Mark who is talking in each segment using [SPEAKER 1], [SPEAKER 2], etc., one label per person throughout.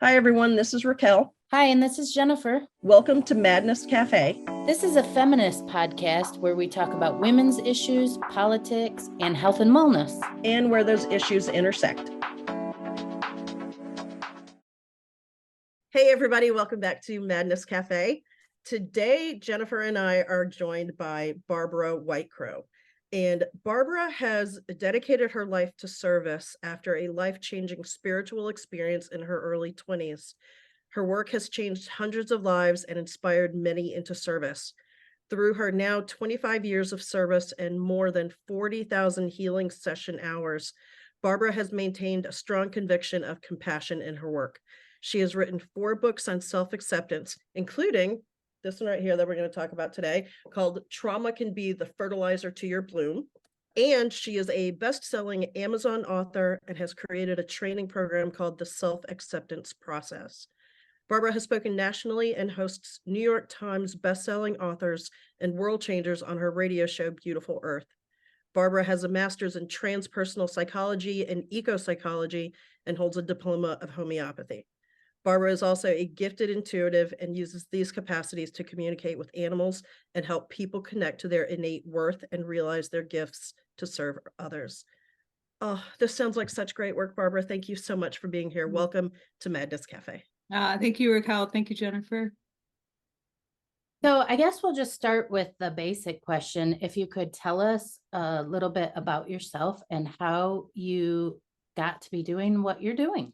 [SPEAKER 1] Hi, everyone. This is Raquel.
[SPEAKER 2] Hi, and this is Jennifer.
[SPEAKER 1] Welcome to Madness Cafe.
[SPEAKER 2] This is a feminist podcast where we talk about women's issues, politics, and health and wellness.
[SPEAKER 1] And where those issues intersect. Hey, everybody. Welcome back to Madness Cafe. Today, Jennifer and I are joined by Barbra WhiteCrow. And Barbra has dedicated her life to service after a life-changing spiritual experience in her early 20s. Her work has changed hundreds of lives and inspired many into service. Through her now 25 years of service and more than 40,000 healing session hours, Barbra has maintained a strong conviction of compassion in her work. She has written 4 books on self-acceptance, including this one right here that we're going to talk about today, called Trauma Can Be the Fertilizer to Your Bloom. And she is a best-selling Amazon author and has created a training program called the Self-Acceptance Process. Barbra has spoken nationally and hosts New York Times best-selling authors and world changers on her radio show, Beautiful Earth. Barbra has a master's in transpersonal psychology and eco-psychology and holds a diploma of homeopathy. Barbra is also a gifted intuitive and uses these capacities to communicate with animals and help people connect to their innate worth and realize their gifts to serve others. Oh, this sounds like such great work, Barbra. Thank you so much for being here. Welcome to Madness Cafe.
[SPEAKER 3] Thank you, Raquel. Thank you, Jennifer.
[SPEAKER 2] So I guess we'll just start with the basic question. If you could tell us a little bit about yourself and how you got to be doing what you're doing.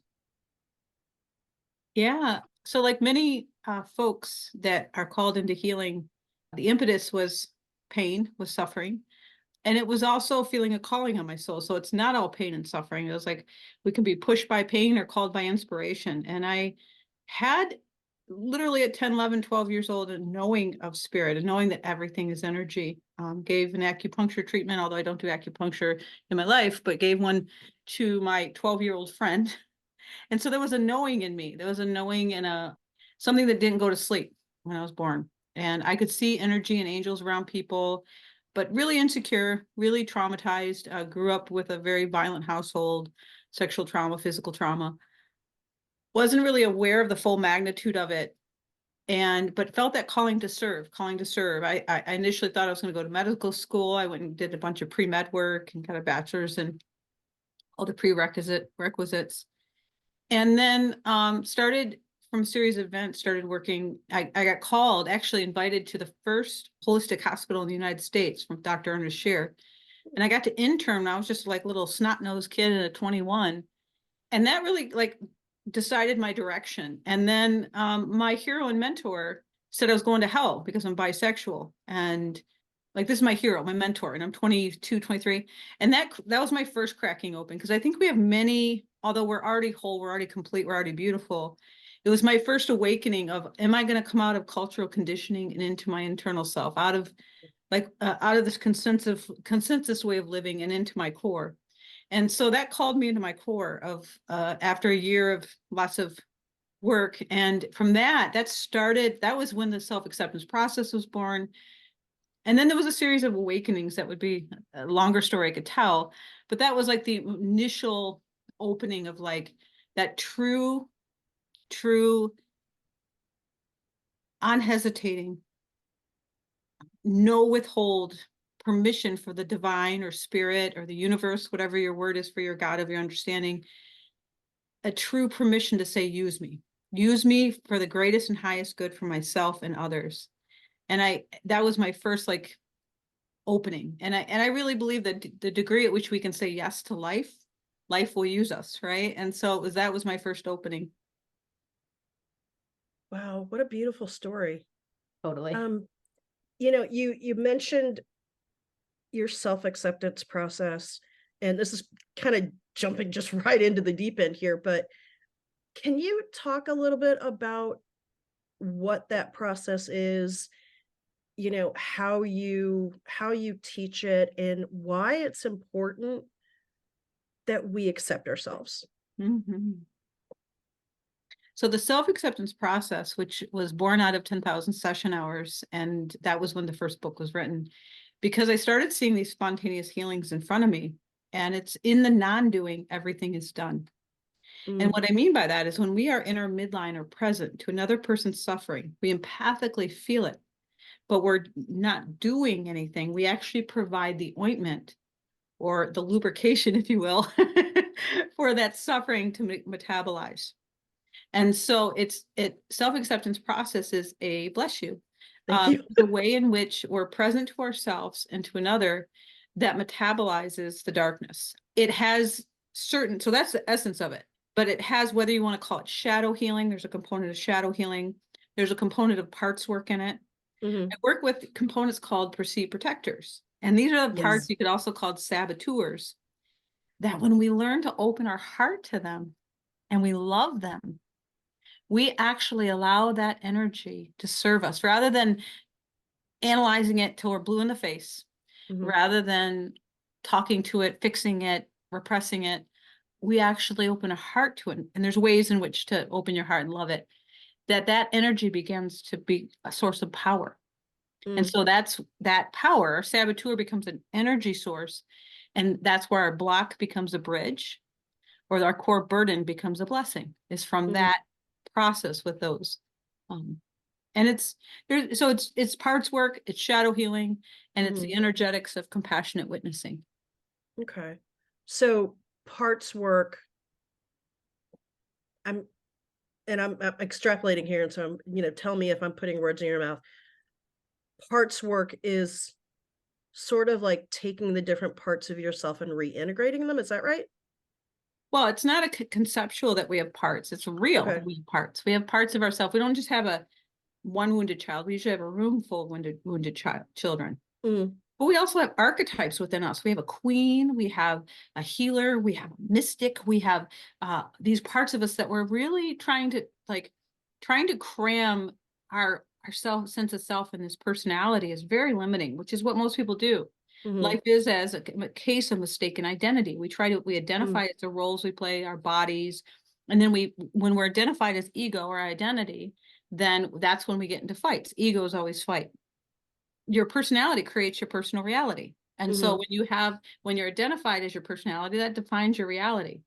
[SPEAKER 3] Yeah. So like many folks that are called into healing, the impetus was pain, was suffering. And it was also feeling a calling on my soul. So it's not all pain and suffering. It was like we can be pushed by pain or called by inspiration. And I had literally at 10, 11, 12 years old, a knowing of spirit and knowing that everything is energy. Gave an acupuncture treatment, although I don't do acupuncture in my life, but gave one to my 12-year-old friend. And so there was a knowing in me. There was a knowing and something that didn't go to sleep when I was born. And I could see energy and angels around people, but really insecure, really traumatized. Grew up with a very violent household, sexual trauma, physical trauma. Wasn't really aware of the full magnitude of it. But felt that calling to serve. I initially thought I was going to go to medical school. I went and did a bunch of pre-med work and got a bachelor's and all the requisites. And then started from a series of events, started working. I got called, actually invited to the first holistic hospital in the United States from Dr. Ernest Scher. And I got to intern. I was just like a little snot-nosed kid at 21. And that really like decided my direction. And then my hero and mentor said I was going to hell because I'm bisexual. And like, this is my hero, my mentor, and I'm 22, 23. And that was my first cracking open, because I think we have many, although we're already whole, we're already complete, we're already beautiful. It was my first awakening of, am I going to come out of cultural conditioning and into my internal self, out of this consensus way of living and into my core. And so that called me into my core of after a year of lots of work. And from that was when the self-acceptance process was born. And then there was a series of awakenings that would be a longer story I could tell, but that was like the initial opening of like that true, unhesitating, no withhold permission for the divine or spirit or the universe, whatever your word is for your God of your understanding, a true permission to say, use me for the greatest and highest good for myself and others. And that was my first like opening. And I really believe that the degree at which we can say yes to life will use us, right? And so that was my first opening.
[SPEAKER 1] Wow, what a beautiful story.
[SPEAKER 2] Totally.
[SPEAKER 1] You mentioned your self-acceptance process, and this is kind of jumping just right into the deep end here, but can you talk a little bit about what that process is, how you teach it and why it's important that we accept ourselves?
[SPEAKER 3] Mm-hmm. So the self-acceptance process, which was born out of 10,000 session hours, and that was when the first book was written, because I started seeing these spontaneous healings in front of me, and it's in the non-doing, everything is done. And what I mean by that is when we are in our midline or present to another person's suffering, we empathically feel it, but we're not doing anything. We actually provide the ointment or the lubrication, if you will, for that suffering to metabolize. And so self-acceptance process is a bless you.
[SPEAKER 1] Thank you.
[SPEAKER 3] The way in which we're present to ourselves and to another that metabolizes the darkness. It has so that's the essence of it. But it has, whether you want to call it shadow healing, there's a component of shadow healing. There's a component of parts work in it. I work with components called perceived protectors. And these are the parts you could also call saboteurs, that when we learn to open our heart to them and we love them, we actually allow that energy to serve us rather than analyzing it till we're blue in the face, rather than talking to it, fixing it, repressing it. We actually open a heart to it. And there's ways in which to open your heart and love it, that energy begins to be a source of power. And so that's that power. Our saboteur becomes an energy source. And that's where our block becomes a bridge, or our core burden becomes a blessing, is from that process with those. And it's parts work, it's shadow healing, and it's the energetics of compassionate witnessing.
[SPEAKER 1] Okay. So parts work, I'm extrapolating here, and so I'm, tell me if I'm putting words in your mouth. Parts work is sort of like taking the different parts of yourself and reintegrating them. Is that right?
[SPEAKER 3] Well, it's not a conceptual that we have parts. It's real that we have parts. We have parts of ourselves. We don't just have one wounded child. We usually have a room full of wounded children. But we also have archetypes within us. We have a queen, we have a healer, we have a mystic, we have these parts of us that we're really trying to cram our sense of self, and this personality is very limiting, which is what most people do. Life is as a case of mistaken identity. We identify as the roles we play, our bodies, and then when we're identified as ego or identity, then that's when we get into fights. Ego is always fight. Your personality creates your personal reality. And so when you're identified as your personality, that defines your reality.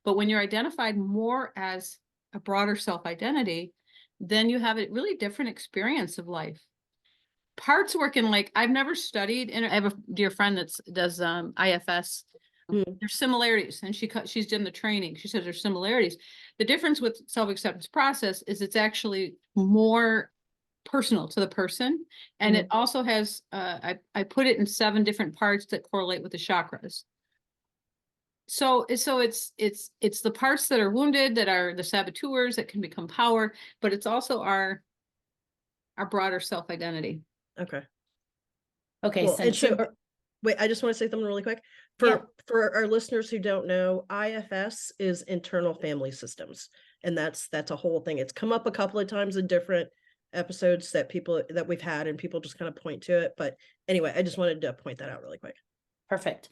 [SPEAKER 3] But when you're identified more as a broader self-identity, then you have a really different experience of life. Parts work in, like, I've never studied, and I have a dear friend that does IFS. There's similarities, and she's done the training. She says there's similarities. The difference with self-acceptance process is it's actually more personal to the person, and it also has I put it in 7 different parts that correlate with the chakras. So it's the parts that are wounded, that are the saboteurs, that can become power, but it's also our broader self-identity.
[SPEAKER 1] Okay.
[SPEAKER 2] Cool.
[SPEAKER 1] Wait, I just want to say something really quick. For our listeners who don't know, IFS is internal family systems, and that's a whole thing. It's come up a couple of times in different episodes that we've had, and people just kind of point to it. But anyway, I just wanted to point that out really quick.
[SPEAKER 2] Perfect.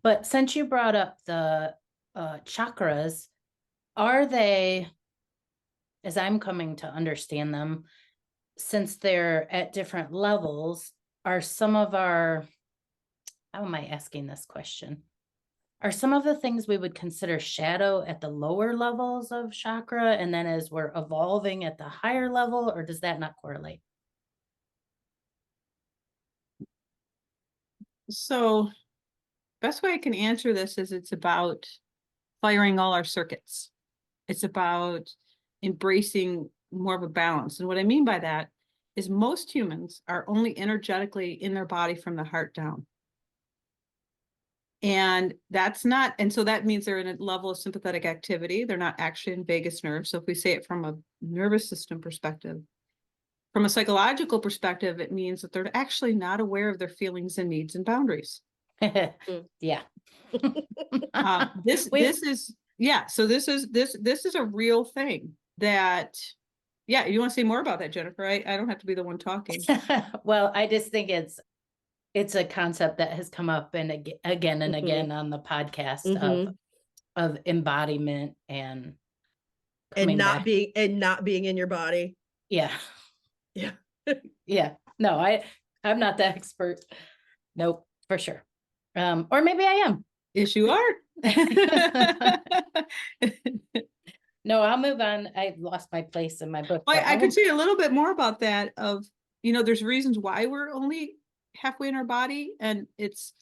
[SPEAKER 2] But since you brought up the chakras, are they, as I'm coming to understand them, since they're at different levels, are some of our, how am I asking this question? Are some of the things we would consider shadow at the lower levels of chakra, and then as we're evolving at the higher level, or does that not correlate?
[SPEAKER 3] So best way I can answer this is it's about firing all our circuits. It's about embracing more of a balance. And what I mean by that is most humans are only energetically in their body from the heart down. And so that means they're in a level of sympathetic activity. They're not actually in vagus nerve. So if we say it from a nervous system perspective, from a psychological perspective, it means that they're actually not aware of their feelings and needs and boundaries.
[SPEAKER 2] Yeah.
[SPEAKER 3] This is a real thing that, you want to say more about that, Jennifer? I don't have to be the one talking.
[SPEAKER 2] Well, I just think it's a concept that has come up again and again on the podcast of embodiment and
[SPEAKER 1] not being in your body.
[SPEAKER 2] Yeah. No, I'm not the expert. Nope, for sure. Or maybe I am.
[SPEAKER 3] Yes, you are.
[SPEAKER 2] No, I'll move on. I lost my place in my book.
[SPEAKER 3] Well,
[SPEAKER 2] but
[SPEAKER 3] I
[SPEAKER 2] I'll-
[SPEAKER 3] could say a little bit more about that of, there's reasons why we're only halfway in our body, and it's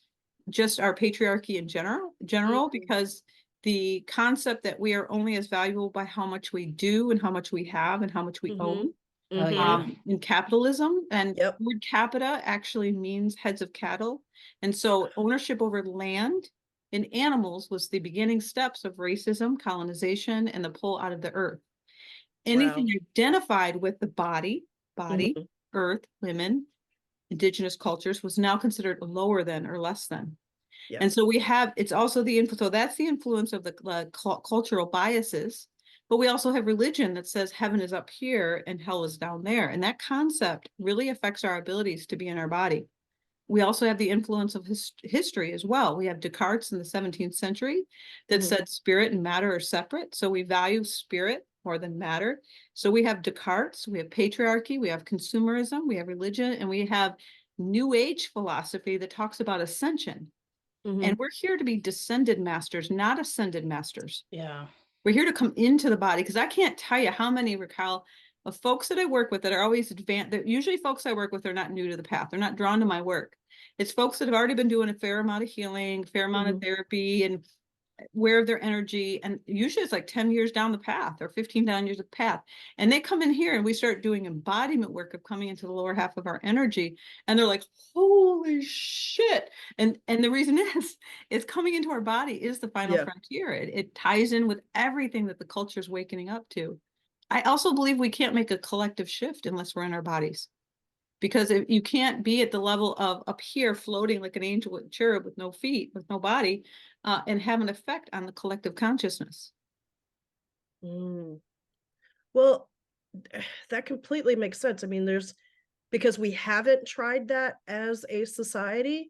[SPEAKER 3] just our patriarchy in general, because the concept that we are only as valuable by how much we do and how much we have and how much we own.
[SPEAKER 2] Oh, yeah.
[SPEAKER 3] In capitalism, and
[SPEAKER 1] Yep.
[SPEAKER 3] word capita actually means heads of cattle. And so ownership over land and animals was the beginning steps of racism, colonization, and the pull out of the earth. Anything identified with the body, earth, women, indigenous cultures was now considered lower than or less than.
[SPEAKER 1] Yeah.
[SPEAKER 3] And so it's also the influence. So that's the influence of the cultural biases. But we also have religion that says heaven is up here and hell is down there. And that concept really affects our abilities to be in our body. We also have the influence of history as well. We have Descartes in the 17th century that said spirit and matter are separate. So we value spirit more than matter. So we have Descartes, we have patriarchy, we have consumerism, we have religion, and we have New Age philosophy that talks about ascension. And we're here to be descended masters, not ascended masters.
[SPEAKER 2] Yeah.
[SPEAKER 3] We're here to come into the body, because I can't tell you how many, Raquel, of folks that I work with that are always advanced. Usually folks I work with are not new to the path. They're not drawn to my work. It's folks that have already been doing a fair amount of healing, fair amount of therapy, and aware of their energy. And usually it's like 10 years down the path or 15 down years of path. And they come in here and we start doing embodiment work of coming into the lower half of our energy. And they're like, holy shit. And the reason is coming into our body is the final frontier. It ties in with everything that the culture is waking up to. I also believe we can't make a collective shift unless we're in our bodies. Because if you can't be at the level of up here floating like an angel with cherub with no feet, with no body, and have an effect on the collective consciousness.
[SPEAKER 1] Well, that completely makes sense. I mean, because we haven't tried that as a society,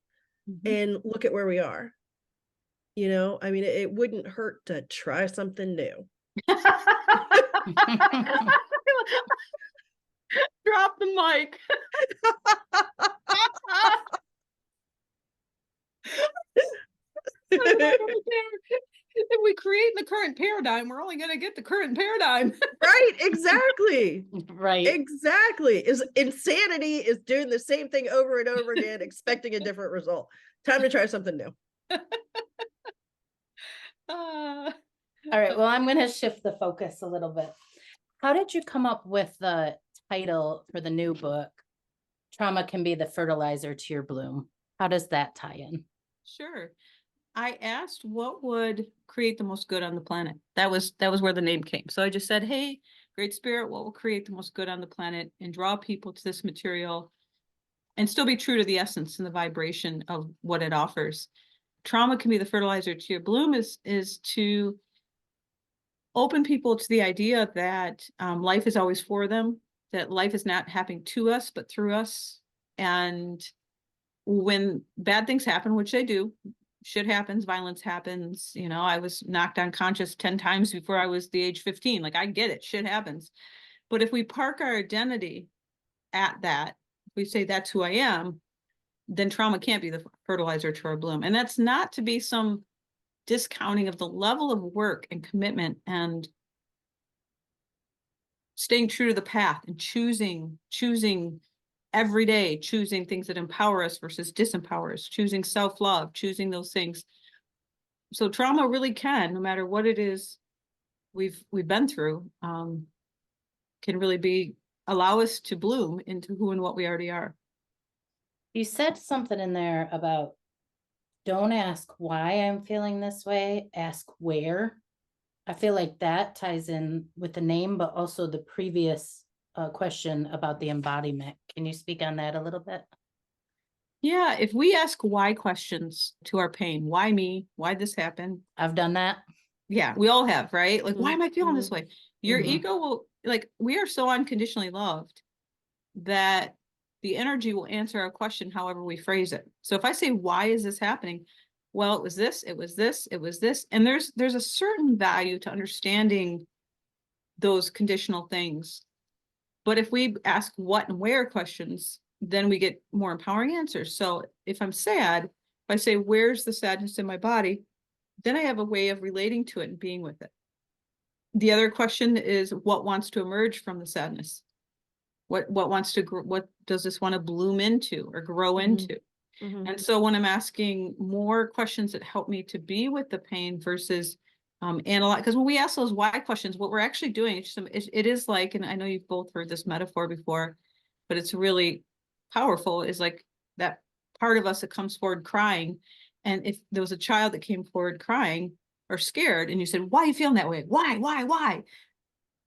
[SPEAKER 1] and look at where we are. I mean, it wouldn't hurt to try something new.
[SPEAKER 3] Drop the mic. If we create the current paradigm, we're only going to get the current paradigm.
[SPEAKER 1] Right, exactly.
[SPEAKER 2] Right.
[SPEAKER 1] Exactly. Insanity is doing the same thing over and over again, expecting a different result. Time to try something new.
[SPEAKER 2] All right. Well, I'm going to shift the focus a little bit. How did you come up with the title for the new book, Trauma Can Be the Fertilizer to Your Bloom? How does that tie in?
[SPEAKER 3] Sure. I asked what would create the most good on the planet. That was where the name came. So I just said, hey, Great Spirit, what will create the most good on the planet and draw people to this material and still be true to the essence and the vibration of what it offers. Trauma Can Be the Fertilizer to Your Bloom is to open people to the idea that life is always for them, that life is not happening to us, but through us. And when bad things happen, which they do, shit happens, violence happens. I was knocked unconscious 10 times before I was the age 15. Like, I get it, shit happens. But if we park our identity at that, if we say that's who I am, then trauma can't be the fertilizer to our bloom. And that's not to be some discounting of the level of work and commitment and staying true to the path and choosing every day, choosing things that empower us versus disempower us, choosing self-love, choosing those things. So trauma really can, no matter what it is we've been through, can really allow us to bloom into who and what we already are.
[SPEAKER 2] You said something in there about don't ask why I'm feeling this way, ask where. I feel like that ties in with the name, but also the previous question about the embodiment. Can you speak on that a little bit?
[SPEAKER 3] Yeah, if we ask why questions to our pain, why me? Why this happen?
[SPEAKER 2] I've done that.
[SPEAKER 3] Yeah, we all have, right? Like, why am I feeling this way? Your ego will, we are so unconditionally loved that the energy will answer our question however we phrase it. So if I say, why is this happening? Well, it was this, it was this, it was this. And there's a certain value to understanding those conditional things. But if we ask what and where questions, then we get more empowering answers. So if I'm sad, if I say, where's the sadness in my body? Then I have a way of relating to it and being with it. The other question is, what wants to emerge from the sadness? What wants to what does this want to bloom into or grow
[SPEAKER 1] Mhm.
[SPEAKER 3] into?
[SPEAKER 1] Mhm.
[SPEAKER 3] And so when I'm asking more questions that help me to be with the pain versus analyze, because when we ask those why questions, what we're actually doing, it is like, and I know you've both heard this metaphor before, but it's really powerful, is like that part of us that comes forward crying. And if there was a child that came forward crying or scared, and you said, why are you feeling that way? Why?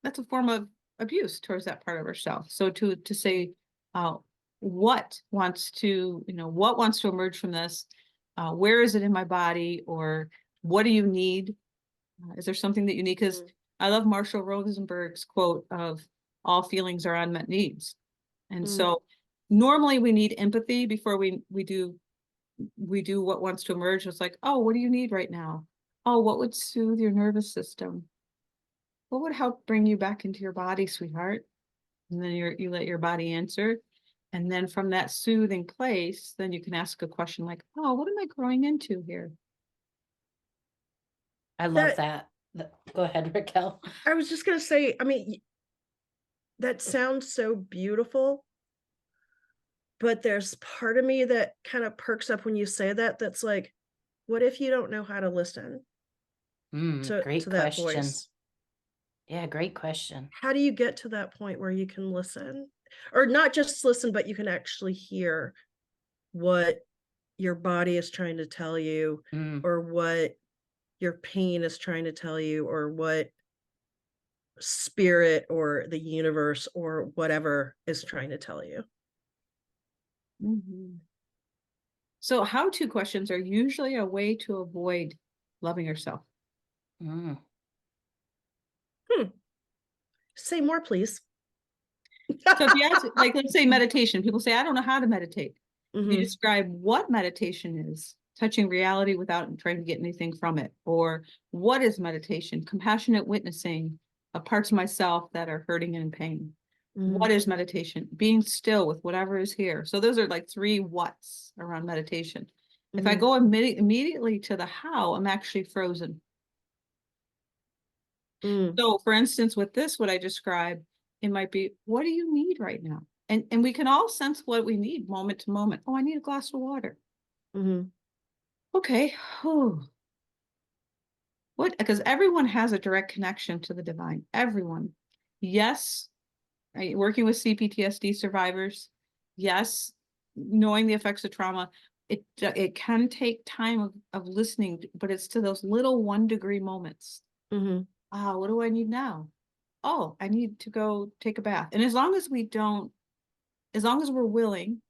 [SPEAKER 3] That's a form of abuse towards that part of ourselves. So to say, what wants to, what wants to emerge from this? Where is it in my body? Or what do you need? Is there something that you need? Because I love Marshall Rosenberg's quote of all feelings are unmet needs. And so normally we need empathy before we do what wants to emerge. It's like, oh, what do you need right now? Oh, what would soothe your nervous system? What would help bring you back into your body, sweetheart? And then you let your body answer. And then from that soothing place, then you can ask a question like, oh, what am I growing into here?
[SPEAKER 2] I love that. Go ahead, Raquel.
[SPEAKER 1] I was just going to say, I mean, that sounds so beautiful, but there's part of me that kind of perks up when you say that. That's like, what if you don't know how to listen
[SPEAKER 2] Great
[SPEAKER 1] to that
[SPEAKER 2] question.
[SPEAKER 1] voice?
[SPEAKER 2] Yeah, great question.
[SPEAKER 1] How do you get to that point where you can listen, or not just listen, but you can actually hear what your body is trying to tell you, or what your pain is trying to tell you, or what spirit or the universe or whatever is trying to tell you?
[SPEAKER 3] So how-to questions are usually a way to avoid loving yourself.
[SPEAKER 1] Say more, please.
[SPEAKER 3] So if you ask, like, let's say meditation, people say, I don't know how to meditate. If you
[SPEAKER 1] Mhm.
[SPEAKER 3] describe what meditation is, touching reality without trying to get anything from it, or what is meditation? Compassionate witnessing of parts of myself that are hurting and in pain. What is meditation? Being still with whatever is here. So those are like 3 whats around meditation. If I go immediately to the how, I'm actually frozen. So for instance, with this, what I described, it might be, what do you need right now? And we can all sense what we need moment to moment. Oh, I need a glass of water. Okay. Oh. What? Because everyone has a direct connection to the divine. Everyone. Yes. Working with CPTSD survivors. Yes. Knowing the effects of trauma. It can take time of listening, but it's to those little 1 degree moments. What do I need now? Oh, I need to go take a bath. And as long as we're willing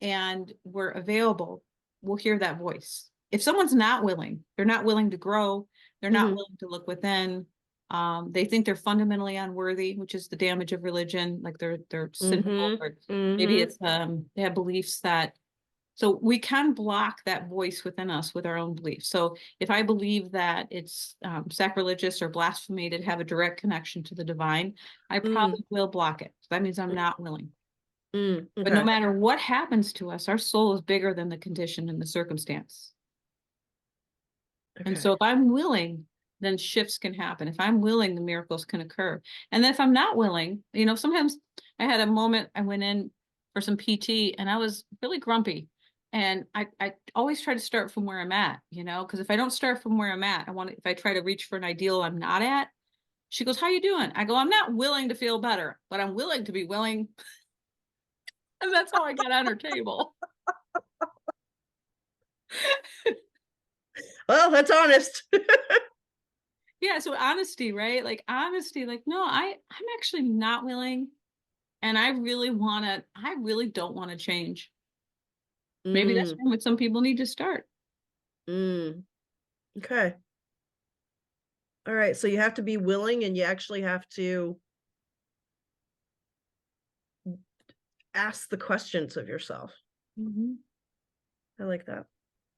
[SPEAKER 3] and we're available, we'll hear that voice. If someone's not willing, they're not willing to grow, they're not willing to look within, they think they're fundamentally unworthy, which is the damage of religion, like they're sinful, or maybe it's they have beliefs that, so we can block that voice within us with our own beliefs. So if I believe that it's sacrilegious or blasphemy to have a direct connection to the divine, I probably will block it. That means I'm not willing. But no matter what happens to us, our soul is bigger than the condition and the circumstance. And so if I'm willing, then shifts can happen. If I'm willing, the miracles can occur. And then if I'm not willing, sometimes I had a moment, I went in for some PT and I was really grumpy. And I always try to start from where I'm at, because if I don't start from where I'm at, if I try to reach for an ideal I'm not at, she goes, how you doing? I go, I'm not willing to feel better, but I'm willing to be willing. And that's how I got on her table.
[SPEAKER 1] Well, that's honest.
[SPEAKER 3] Yeah, so honesty, right? Like honesty, like, no, I'm actually not willing. And I really don't want to change. Maybe that's what some people need to start.
[SPEAKER 1] Okay. All right. So you have to be willing, and you actually have to ask the questions of yourself. I like that.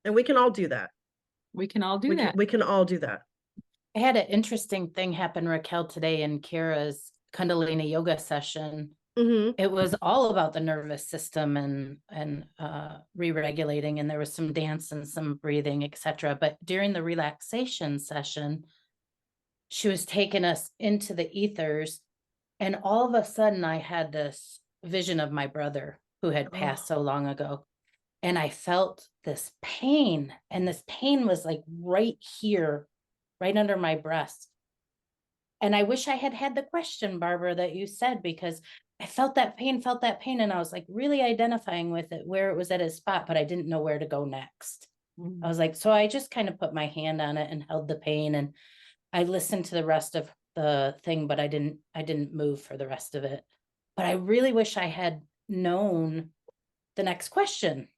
[SPEAKER 1] And we can all do that.
[SPEAKER 3] We can all do that.
[SPEAKER 1] We can all do that.
[SPEAKER 2] I had an interesting thing happen, Raquel, today in Kira's Kundalini yoga session. It was all about the nervous system and re-regulating, and there was some dance and some breathing, etc. But during the relaxation session, she was taking us into the ethers. And all of a sudden I had this vision of my brother who had passed so long ago. And I felt this pain, and this pain was like right here, right under my breast. And I wish I had had the question, Barbara, that you said, because I felt that pain, and I was like really identifying with it, where it was at a spot, but I didn't know where to go next. I was like, so I just kind of put my hand on it and held the pain, and I listened to the rest of the thing, but I didn't move for the rest of it. But I really wish I had known the next question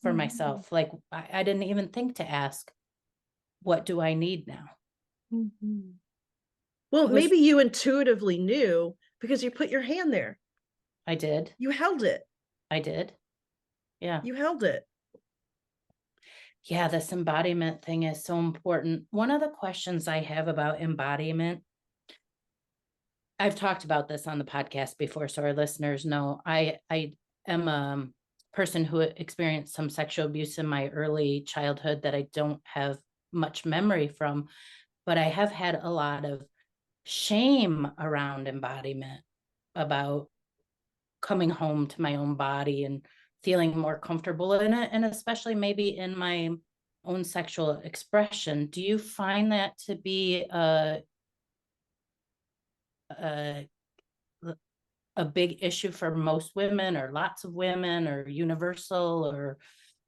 [SPEAKER 2] for myself. Like I didn't even think to ask, what do I need now?
[SPEAKER 1] Well,
[SPEAKER 2] It was,
[SPEAKER 1] maybe you intuitively knew because you put your hand there.
[SPEAKER 2] I did.
[SPEAKER 1] You held it.
[SPEAKER 2] I did. Yeah.
[SPEAKER 1] You held it.
[SPEAKER 2] Yeah, this embodiment thing is so important. One of the questions I have about embodiment, I've talked about this on the podcast before, so our listeners know I am a person who experienced some sexual abuse in my early childhood that I don't have much memory from, but I have had a lot of shame around embodiment, about coming home to my own body and feeling more comfortable in it, and especially maybe in my own sexual expression. Do you find that to be a a big issue for most women, or lots of women, or universal, or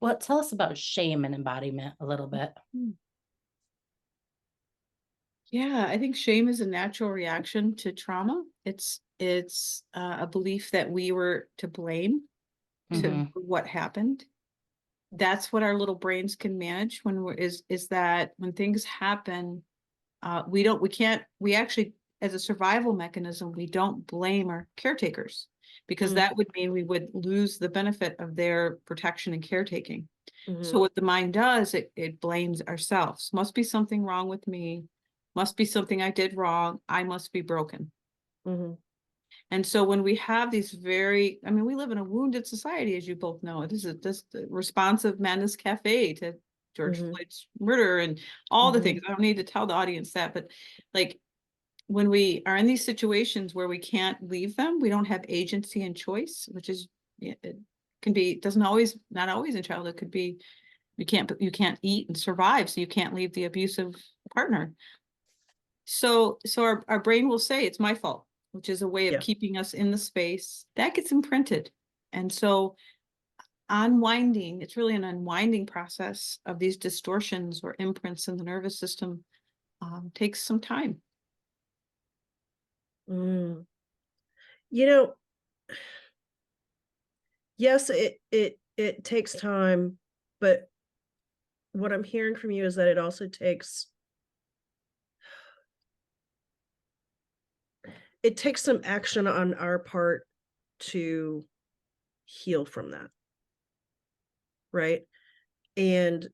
[SPEAKER 2] what? Tell us about shame and embodiment a little bit.
[SPEAKER 3] Yeah, I think shame is a natural reaction to trauma. It's a belief that we were to blame to what happened. That's what our little brains can manage when is that when things happen, we actually, as a survival mechanism, we don't blame our caretakers, because that would mean we would lose the benefit of their protection and caretaking. So what the mind does, it blames ourselves. Must be something wrong with me. Must be something I did wrong. I must be broken. And so when we have these we live in a wounded society, as you both know. This is this responsive Madness Cafe to George Floyd's murder and all the things. I don't need to tell the audience that, but like when we are in these situations where we can't leave them, we don't have agency and choice, which is, it can be, not always in childhood, could be, you can't eat and survive, so you can't leave the abusive partner. So our brain will say it's my fault, which is a way of keeping us in the space that gets imprinted. And so unwinding, it's really an unwinding process of these distortions or imprints in the nervous system, takes some time.
[SPEAKER 1] You know, yes, it takes time, but what I'm hearing from you is that it also takes some action on our part to heal from that, right? And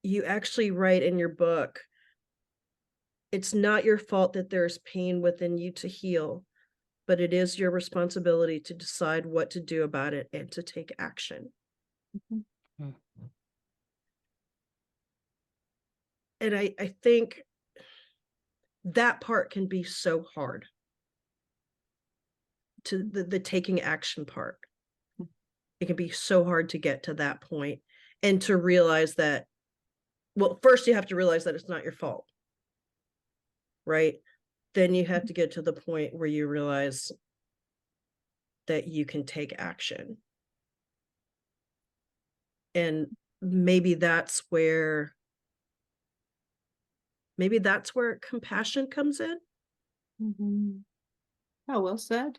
[SPEAKER 1] you actually write in your book, it's not your fault that there's pain within you to heal, but it is your responsibility to decide what to do about it and to take action. And I think that part can be so hard, to the taking action part. It can be so hard to get to that point and to realize that, well, first you have to realize that it's not your fault, right? Then you have to get to the point where you realize that you can take action. And maybe that's where compassion comes in.
[SPEAKER 3] Oh, well said.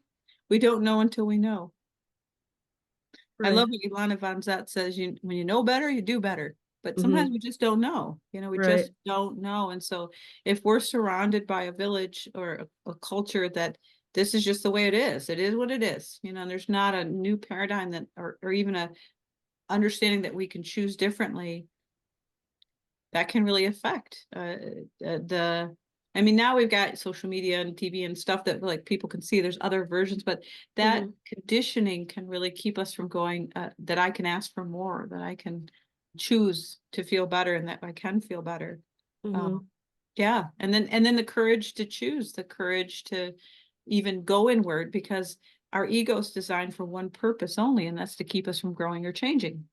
[SPEAKER 3] We don't know until we know.
[SPEAKER 1] Right.
[SPEAKER 3] I love what Ilana Van Zant says, when you know better, you do better. But sometimes we just don't know, we just don't know. And so if we're surrounded by a village or a culture that this is just the way it is what it is, and there's not a new paradigm that, or even a understanding that we can choose differently, that can really affect now we've got social media and TV and stuff that like people can see there's other versions, but that conditioning can really keep us from going, that I can ask for more, that I can choose to feel better, and that I can feel better. Yeah. And then the courage to choose, the courage to even go inward, because our ego is designed for one purpose only, and that's to keep us from growing or changing.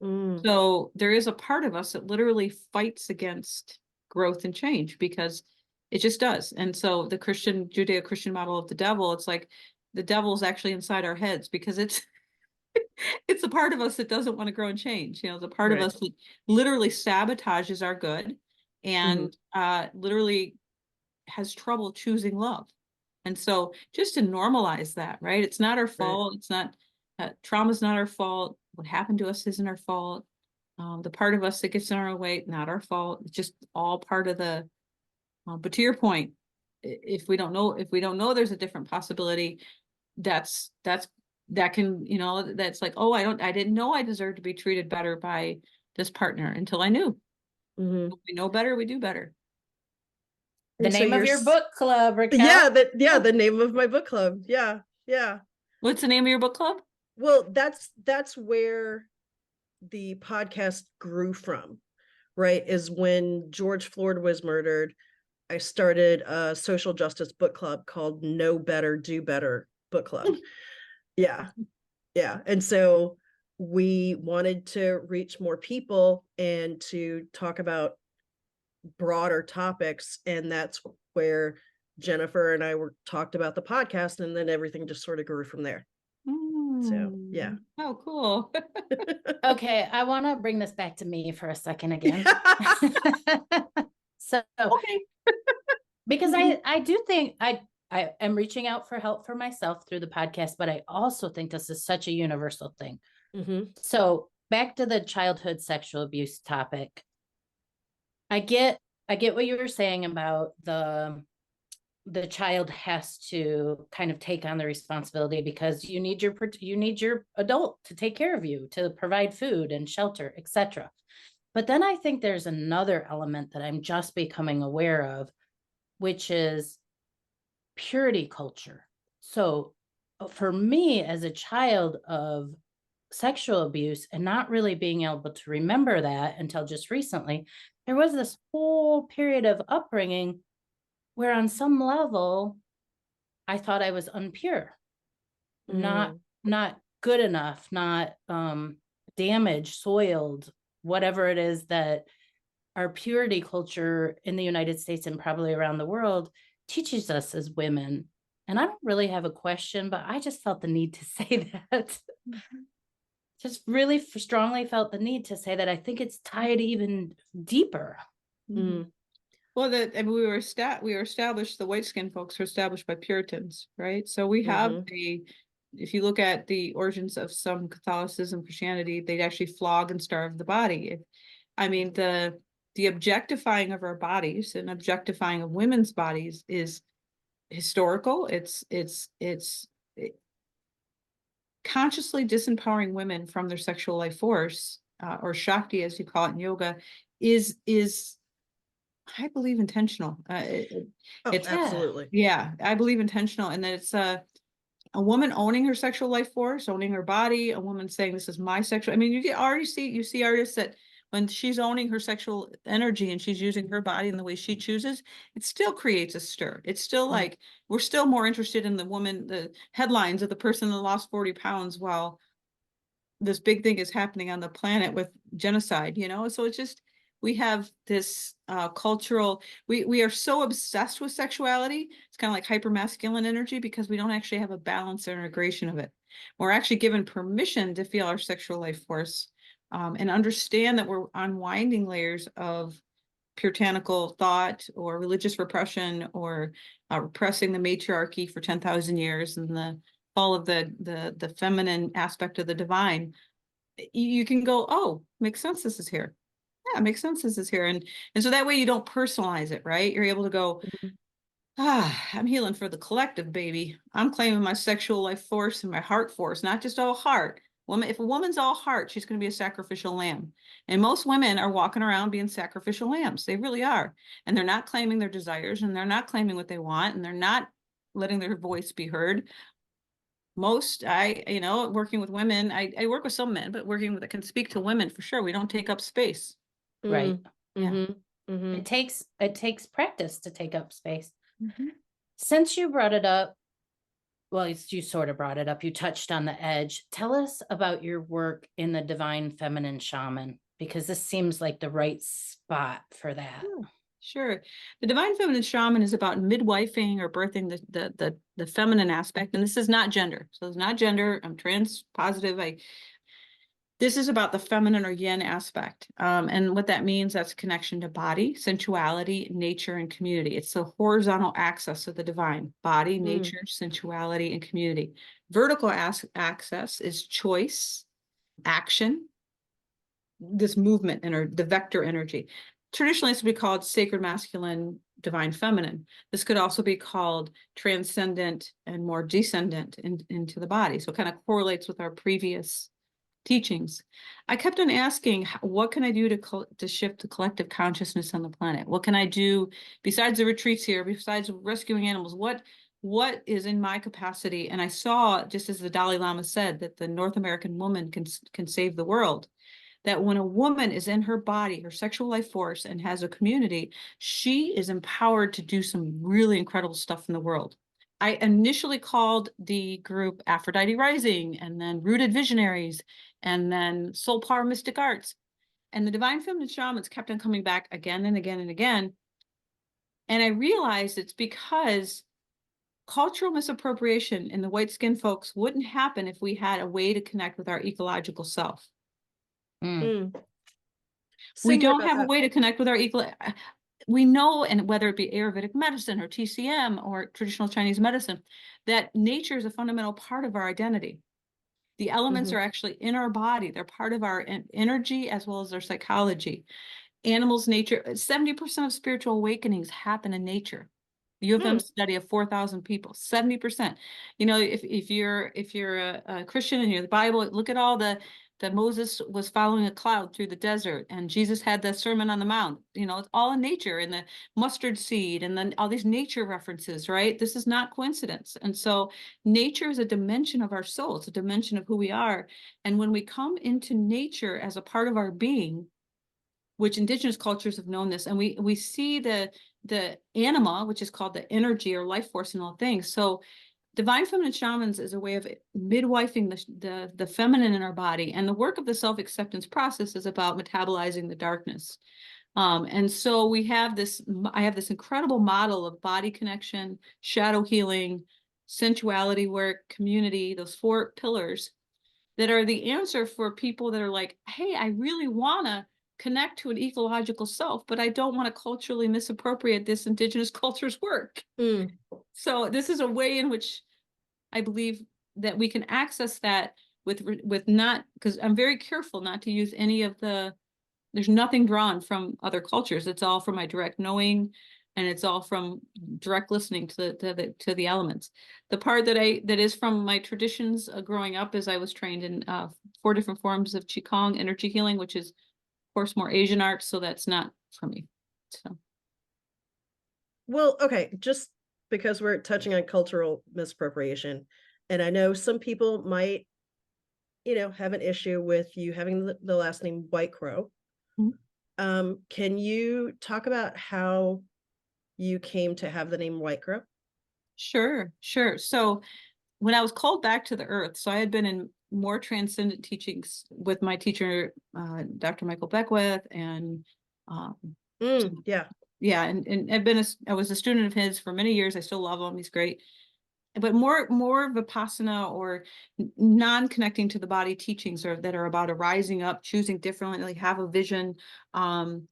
[SPEAKER 1] Mm,
[SPEAKER 3] So there is a part of us that literally fights against growth and change because it just does. And so the Judeo-Christian model of the devil, it's like the devil is actually inside our heads because it's it's a part of us that doesn't want to grow and change. The part of
[SPEAKER 1] right.
[SPEAKER 3] us that literally sabotages our good
[SPEAKER 1] Mm-hmm.
[SPEAKER 3] and literally has trouble choosing love. And so just to normalize that, right? It's not our
[SPEAKER 1] Right.
[SPEAKER 3] fault. It's not, trauma's not our fault. What happened to us isn't our fault. The part of us that gets in our way, not our fault. It's just all part of the, but to your point, if we don't know there's a different possibility, that can, that's like, oh, I didn't know I deserved to be treated better by this partner until I knew.
[SPEAKER 1] Mm-hmm.
[SPEAKER 3] When we know better, we do better.
[SPEAKER 2] The
[SPEAKER 1] And so
[SPEAKER 2] name of
[SPEAKER 1] you're
[SPEAKER 2] your book club, Raquel.
[SPEAKER 1] Yeah, the name of my book club. Yeah. Yeah.
[SPEAKER 3] What's the name of your book club?
[SPEAKER 1] Well, that's where the podcast grew from, right? Is when George Floyd was murdered, I started a social justice book club called Know Better, Do Better Book Club. Yeah. Yeah. And so we wanted to reach more people and to talk about broader topics. And that's where Jennifer and I were talked about the podcast, and then everything just sort of grew from there. So yeah.
[SPEAKER 3] Oh, cool.
[SPEAKER 2] Okay, I want to bring this back to me for a second again. So,
[SPEAKER 3] Okay.
[SPEAKER 2] because I do think I am reaching out for help for myself through the podcast, but I also think this is such a universal thing.
[SPEAKER 1] Mm-hmm.
[SPEAKER 2] So back to the childhood sexual abuse topic. I get what you were saying about the child has to kind of take on the responsibility because you need your adult to take care of you, to provide food and shelter, etc. But then I think there's another element that I'm just becoming aware of, which is purity culture. So for me as a child of sexual abuse and not really being able to remember that until just recently, there was this whole period of upbringing where on some level I thought I was unpure, not good enough, not damaged, soiled, whatever it is that our purity culture in the United States and probably around the world teaches us as women. And I don't really have a question, but I just felt the need to say that. Just really strongly felt the need to say that. I think it's tied even deeper.
[SPEAKER 1] Mm-hmm.
[SPEAKER 3] Well, we were established. The white skinned folks were established by Puritans, right? So we have if you look at the origins of some Catholicism, Christianity, they'd actually flog and starve the body. I mean, the objectifying of our bodies and objectifying of women's bodies is historical. It's consciously disempowering women from their sexual life force, or Shakti, as you call it in yoga, is I believe intentional. It's
[SPEAKER 1] Absolutely.
[SPEAKER 3] yeah, I believe intentional, and that it's a woman owning her sexual life force, owning her body, a woman saying this is my sexual. I mean, you see artists that when she's owning her sexual energy and she's using her body in the way she chooses, it still creates a stir. It's still like we're still more interested in the headlines of the person that lost 40 pounds while this big thing is happening on the planet with genocide, So it's just, we have this cultural, we are so obsessed with sexuality. It's kind of like hypermasculine energy because we don't actually have a balance or integration of it. We're actually given permission to feel our sexual life force, and understand that we're unwinding layers of puritanical thought or religious repression, or repressing the matriarchy for 10,000 years and the fall of the feminine aspect of the divine. You can go, oh, makes sense, this is here. Yeah, it makes sense, this is here. And so that way you don't personalize it, right? You're able to go, I'm healing for the collective, baby. I'm claiming my sexual life force and my heart force, not just all heart. If a woman's all heart, she's going to be a sacrificial lamb. And most women are walking around being sacrificial lambs. They really are. And they're not claiming their desires, and they're not claiming what they want, and they're not letting their voice be heard. Working with women, I work with some men, but I can speak to women for sure. We don't take up space.
[SPEAKER 2] Right.
[SPEAKER 3] Yeah.
[SPEAKER 1] Mhm.
[SPEAKER 2] It takes practice to take up space.
[SPEAKER 3] Mhm.
[SPEAKER 2] Since you brought it up, well, you sort of brought it up, you touched on the edge. Tell us about your work in the divine feminine shaman, because this seems like the right spot for that.
[SPEAKER 3] Sure. Sure. The divine feminine shaman is about midwifing or birthing the feminine aspect. And this is not gender. So it's not gender. I'm trans positive. This is about the feminine or yin aspect. And what that means, that's connection to body, sensuality, nature, and community. It's the horizontal axis of the divine: body, nature, sensuality, and community. Vertical axis is choice, action, this movement, the vector energy. Traditionally, this would be called sacred masculine, divine feminine. This could also be called transcendent and more descendant into the body. So it kind of correlates with our previous teachings. I kept on asking, what can I do to shift the collective consciousness on the planet? What can I do besides the retreats here, besides rescuing animals? What is in my capacity? And I saw, just as the Dalai Lama said, that the North American woman can save the world. That when a woman is in her body, her sexual life force, and has a community, she is empowered to do some really incredible stuff in the world. I initially called the group Aphrodite Rising, and then Rooted Visionaries, and then Soul Power Mystic Arts. And the Divine Feminine Shamans kept on coming back again and again and again. And I realized it's because cultural misappropriation in the white skinned folks wouldn't happen if we had a way to connect with our ecological self.
[SPEAKER 2] Mm.
[SPEAKER 3] We
[SPEAKER 1] Say more
[SPEAKER 3] don't
[SPEAKER 1] about
[SPEAKER 3] have a
[SPEAKER 1] that.
[SPEAKER 3] way to connect with our we know, and whether it be Ayurvedic medicine or TCM or traditional Chinese medicine, that nature is a fundamental part of our identity. The elements
[SPEAKER 1] Mhm.
[SPEAKER 3] are actually in our body. They're part of our energy as well as our psychology. Animals, nature, 70% of spiritual awakenings happen in nature. The U of M study of 4,000 people, 70%. You know, if you're a Christian and you're the Bible, look at all that Moses was following a cloud through the desert, and Jesus had the Sermon on the Mount. You know, it's all in nature, and the mustard seed, and then all these nature references, right? This is not coincidence. And so nature is a dimension of our soul. It's a dimension of who we are. And when we come into nature as a part of our being, which indigenous cultures have known this, and we see the anima, which is called the energy or life force in all things. So divine feminine shamans is a way of midwifing the feminine in our body, and the work of the self-acceptance process is about metabolizing the darkness. And so I have this incredible model of body connection, shadow healing, sensuality work, community, those 4 pillars that are the answer for people that are like, hey, I really want to connect to an ecological self, but I don't want to culturally misappropriate this indigenous culture's work. So this is a way in which I believe that we can access that with not, because I'm very careful not to use any of there's nothing drawn from other cultures. It's all from my direct knowing, and it's all from direct listening to the elements. The part that is from my traditions growing up is I was trained in 4 different forms of Qigong energy healing, which is of course more Asian art, so that's not for me. So
[SPEAKER 1] Well, okay, just because we're touching on cultural misappropriation, and I know some people might, have an issue with you having the last name WhiteCrow. Can you talk about how you came to have the name WhiteCrow?
[SPEAKER 3] sure. So when I was called back to the earth, so I had been in more transcendent teachings with my teacher, Dr. Michael Beckwith, and
[SPEAKER 1] Yeah.
[SPEAKER 3] yeah, and I was a student of his for many years. I still love him. He's great. But more Vipassana or non-connecting to the body teachings that are about a rising up, choosing differently, have a vision. And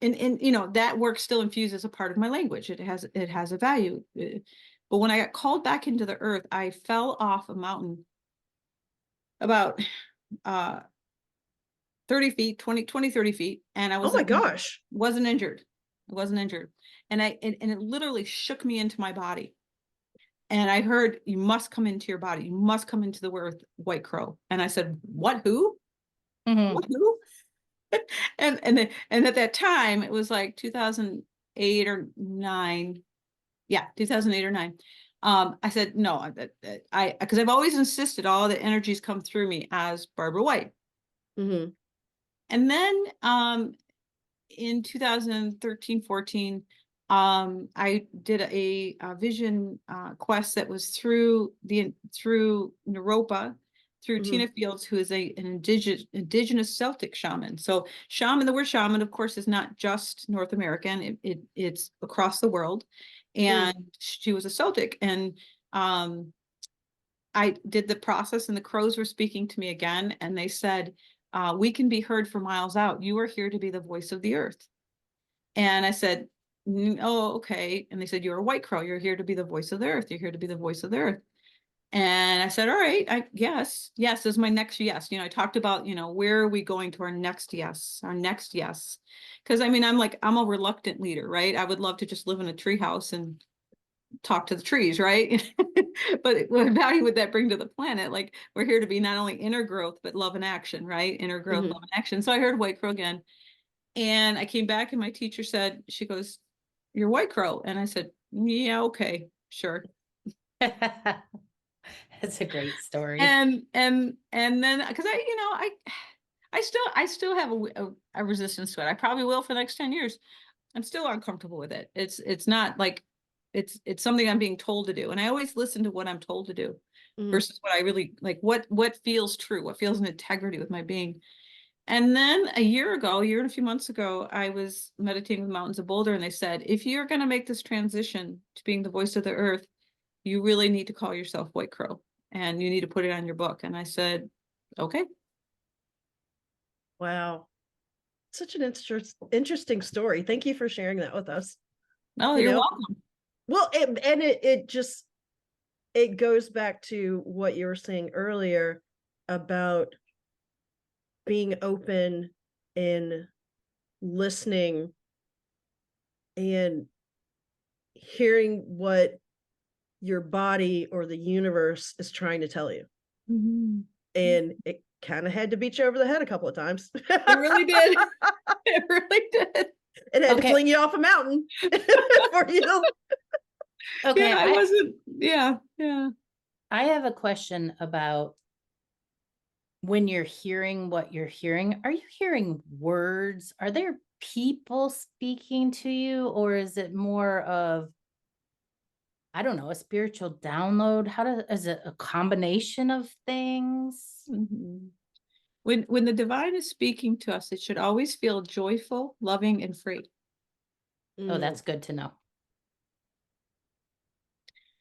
[SPEAKER 3] that work still infuses a part of my language. It has a value. But when I got called back into the earth, I fell off a mountain about 30 feet, 20, 30 feet. And I
[SPEAKER 1] Oh my gosh.
[SPEAKER 3] wasn't injured. I wasn't injured. And it literally shook me into my body. And I heard, you must come into your body. You must come into the earth, White Crow. And I said, what, who? What, who? and at that time, it was like 2008 or 9. Yeah, 2008 or 9. I said, no, because I've always insisted all the energies come through me as Barbra White.
[SPEAKER 1] Mm-hmm.
[SPEAKER 3] And then in 2013, 14, I did a vision quest that was through Naropa, through
[SPEAKER 1] Mhm.
[SPEAKER 3] Tina Fields, who is an indigenous Celtic shaman. So shaman, the word shaman, of course, is not just North American. It's across the world. And she was a Celtic. And I did the process, and the crows were speaking to me again, and they said, we can be heard for miles out. You are here to be the voice of the earth. And I said, oh, okay. And they said, you're a white crow. You're here to be the voice of the earth. You're here to be the voice of the earth. And I said, all right, yes is my next yes. I talked about, where are we going to our next yes. Because I mean, I'm a reluctant leader, right? I would love to just live in a treehouse and talk to the trees, right? But what value would that bring to the planet? Like, we're here to be not only inner growth, but love and action, right? Inner growth, love and action. So I heard white crow again. And I came back, and my teacher said, she goes, you're white crow. And I said, yeah, okay, sure.
[SPEAKER 2] That's a great story.
[SPEAKER 3] And then, because I still have a resistance to it. I probably will for the next 10 years. I'm still uncomfortable with it. It's not like it's something I'm being told to do. And I always listen to what I'm told to do versus what I really like, what feels true, what feels in integrity with my being. And then a year and a few months ago, I was meditating with Mountains of Boulder, and they said, if you're going to make this transition to being the voice of the earth, you really need to call yourself White Crow, and you need to put it on your book. And I said, okay.
[SPEAKER 1] Wow. Such an interesting story. Thank you for sharing that with us.
[SPEAKER 3] Oh, you're welcome.
[SPEAKER 1] Well, it goes back to what you were saying earlier about being open and listening and hearing what your body or the universe is trying to tell you. And it kind of had to beat you over the head a couple of times.
[SPEAKER 3] It really did. It really did.
[SPEAKER 1] It had to fling you off a mountain for you.
[SPEAKER 2] Okay.
[SPEAKER 3] Yeah, I wasn't. Yeah.
[SPEAKER 2] I have a question about when you're hearing what you're hearing. Are you hearing words? Are there people speaking to you, or is it more of, I don't know, a spiritual download? Is it a combination of things?
[SPEAKER 3] When the divine is speaking to us, it should always feel joyful, loving, and free.
[SPEAKER 2] Oh, that's good to know.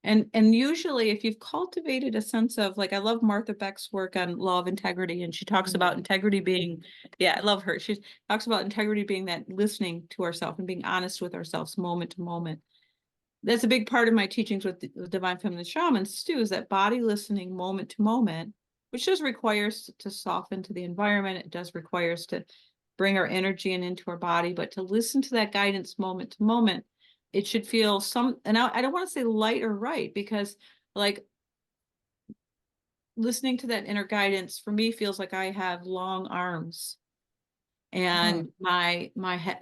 [SPEAKER 3] And usually, if you've cultivated a sense of, like, I love Martha Beck's work on law of integrity, and she talks about integrity being, I love her. She talks about integrity being that listening to ourselves and being honest with ourselves moment to moment. That's a big part of my teachings with the divine feminine shamans too, is that body listening moment to moment, which does require us to soften to the environment. It does require us to bring our energy into our body, but to listen to that guidance moment to moment, it should feel and I don't want to say light or right, because like listening to that inner guidance for me feels like I have long arms and my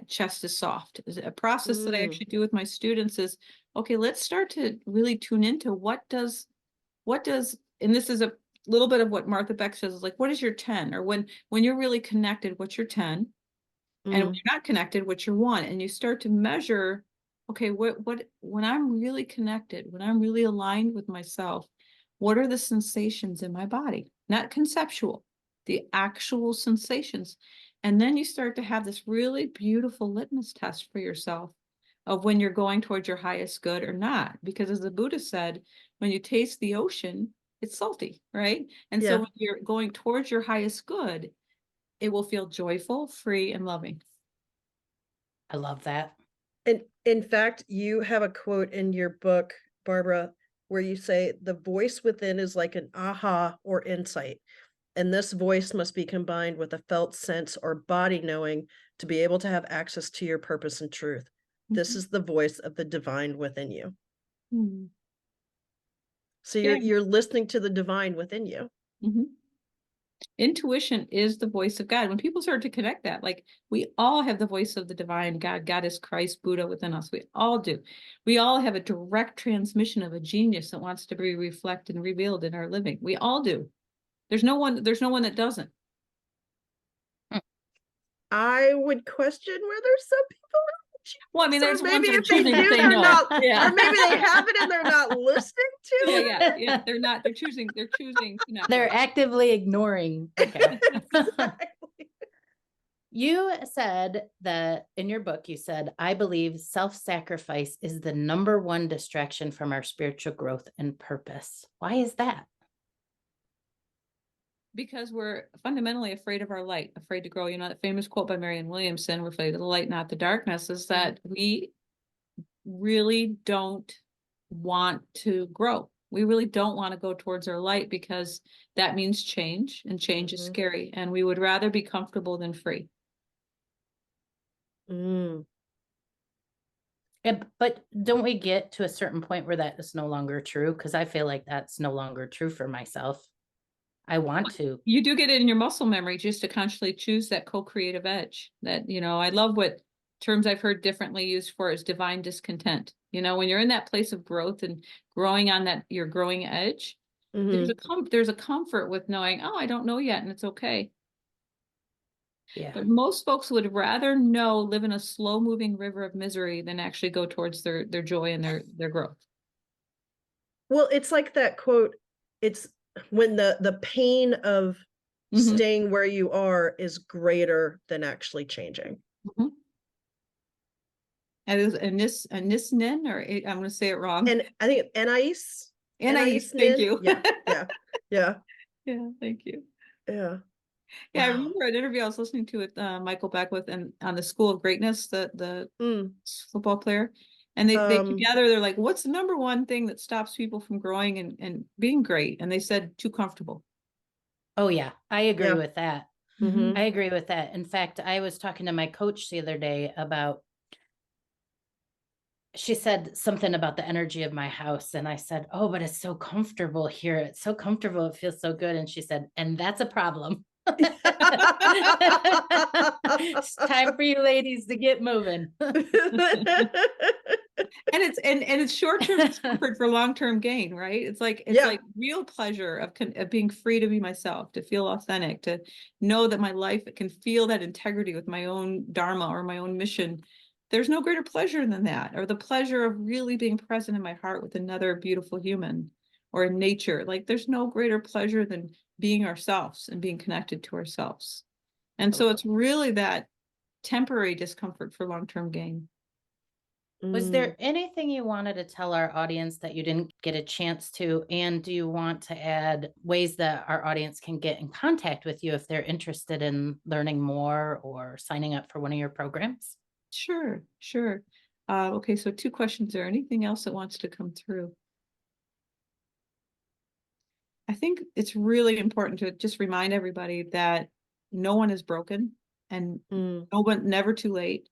[SPEAKER 3] chest is soft. A process that I actually do with my students is, okay, let's start to really tune into what does, and this is a little bit of what Martha Beck says, is like, what is your 10? Or when you're really connected, what's your 10? And when you're not connected, what's your 1? And you start to measure, okay, when I'm really connected, when I'm really aligned with myself, what are the sensations in my body? Not conceptual, the actual sensations. And then you start to have this really beautiful litmus test for yourself of when you're going towards your highest good or not. Because as the Buddha said, when you taste the ocean, it's salty, right? And so when you're going towards your highest good, it will feel joyful, free, and loving.
[SPEAKER 2] I love that.
[SPEAKER 1] And in fact, you have a quote in your book, Barbara, where you say the voice within is like an aha or insight. And this voice must be combined with a felt sense or body knowing to be able to have access to your purpose and truth. This is the voice of the divine within you. So you're listening to the divine within you.
[SPEAKER 3] Intuition is the voice of God. When people start to connect that, like, we all have the voice of the divine God, Goddess, Christ, Buddha within us. We all do. We all have a direct transmission of a genius that wants to be reflected and revealed in our living. We all do. There's no one that doesn't.
[SPEAKER 1] I would question whether some people
[SPEAKER 3] Well, I mean,
[SPEAKER 1] so
[SPEAKER 3] there's
[SPEAKER 1] maybe
[SPEAKER 3] ones that are
[SPEAKER 1] if they
[SPEAKER 3] choosing to
[SPEAKER 1] do,
[SPEAKER 3] say
[SPEAKER 1] they're
[SPEAKER 3] no.
[SPEAKER 1] not,
[SPEAKER 3] Yeah.
[SPEAKER 1] or maybe they have it and they're not listening to
[SPEAKER 3] Yeah,
[SPEAKER 1] it.
[SPEAKER 3] yeah. They're choosing to not
[SPEAKER 2] They're
[SPEAKER 3] grow.
[SPEAKER 2] actively ignoring. Okay.
[SPEAKER 1] Exactly.
[SPEAKER 2] You said that in your book, you said, I believe self-sacrifice is the number one distraction from our spiritual growth and purpose. Why is that?
[SPEAKER 3] Because we're fundamentally afraid of our light, afraid to grow. You know, that famous quote by Marianne Williamson, we're afraid of the light, not the darkness, is that we really don't want to grow. We really don't want to go towards our light because that means change, and change is scary. And we would rather be comfortable than free.
[SPEAKER 1] Mm.
[SPEAKER 2] But don't we get to a certain point where that is no longer true? Because I feel like that's no longer true for myself. I want to.
[SPEAKER 3] You do get it in your muscle memory just to consciously choose that co-creative edge. That, you know, I love what terms I've heard differently used for is divine discontent. You know, when you're in that place of growth and growing on that, your growing edge, there's a comfort with knowing, oh, I don't know yet, and it's okay.
[SPEAKER 2] Yeah.
[SPEAKER 3] But most folks would rather live in a slow moving river of misery than actually go towards their joy and their growth.
[SPEAKER 1] Well, it's like that quote, it's when the pain of staying where you are is greater than actually changing.
[SPEAKER 3] And it was Anisnin, or I'm going to say it wrong.
[SPEAKER 1] And I think Anais.
[SPEAKER 3] Thank you.
[SPEAKER 1] Yeah.
[SPEAKER 3] Yeah, thank you.
[SPEAKER 1] Yeah.
[SPEAKER 3] Yeah, wow. I remember an interview I was listening to with Michael Beckwith and on the School of Greatness, the football player. And they together, they're like, what's the number one thing that stops people from growing and being great? And they said, too comfortable.
[SPEAKER 2] Oh, yeah. I agree with that.
[SPEAKER 1] Mm-hmm.
[SPEAKER 2] I agree with that. In fact, I was talking to my coach the other day about, she said something about the energy of my house. And I said, oh, but it's so comfortable here. It's so comfortable. It feels so good. And she said, and that's a problem. It's time for you ladies to get moving.
[SPEAKER 3] And it's short-term discomfort for long-term gain, right? It's like real pleasure of being free to be myself, to feel authentic, to know that my life can feel that integrity with my own dharma or my own mission. There's no greater pleasure than that, or the pleasure of really being present in my heart with another beautiful human or in nature. Like there's no greater pleasure than being ourselves and being connected to ourselves. And so it's really that temporary discomfort for long-term gain.
[SPEAKER 2] Was there anything you wanted to tell our audience that you didn't get a chance to? And do you want to add ways that our audience can get in contact with you if they're interested in learning more or signing up for one of your programs?
[SPEAKER 3] Sure. Okay, so 2 questions there. Anything else that wants to come through? I think it's really important to just remind everybody that no one is broken and never too late.